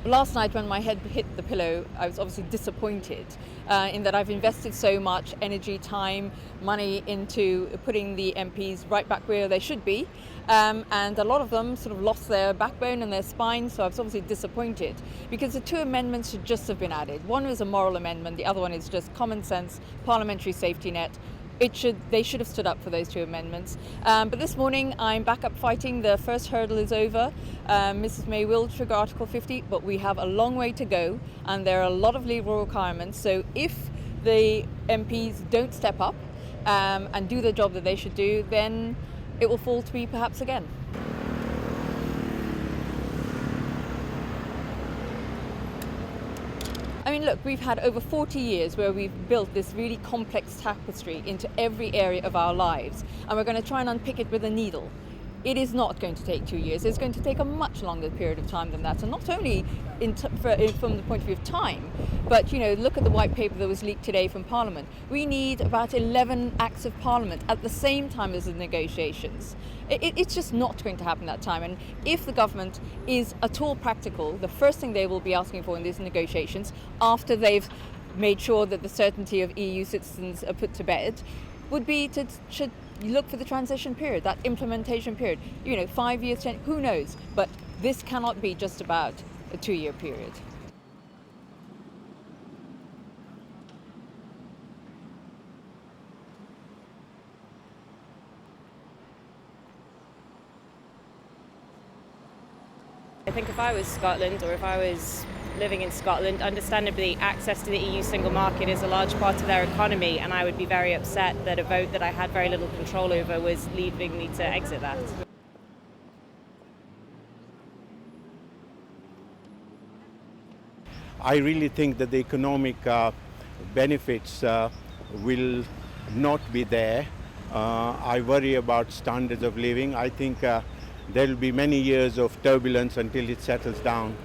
Last night when my head hit the pillow, I was obviously disappointed in that I've invested so much energy, time, money into putting the MPs right back where they should be. And a lot of them sort of lost their backbone and their spine, so I was obviously disappointed because the two amendments should just have been added. One was a moral amendment, the other one is just common sense, parliamentary safety net. They should have stood up for those two amendments. But this morning I'm back up fighting. The first hurdle is over. Mrs May will trigger Article 50, but we have a long way to go and there are a lot of legal requirements. So if the MPs don't step up and do the job that they should do, then it will fall to me perhaps again. I mean, look, we've had over 40 years where we've built this really complex tapestry into every area of our lives, and we're going to try and unpick it with a needle. It is not going to take 2 years. It's going to take a much longer period of time than that, and not only from the point of view of time, but look at the white paper that was leaked today from Parliament. We need about 11 acts of Parliament at the same time as the negotiations. It's just not going to happen that time, and if the government is at all practical, the first thing they will be asking for in these negotiations, after they've made sure that the certainty of EU citizens are put to bed, would be to look for the transition period, that implementation period. 5 years, 10, who knows? But this cannot be just about a 2-year period. I think if I was Scotland, or if I was living in Scotland, understandably access to the EU single market is a large part of their economy, and I would be very upset that a vote that I had very little control over was leaving me to exit that. I really think that the economic benefits will not be there. I worry about standards of living. I think there will be many years of turbulence until it settles down.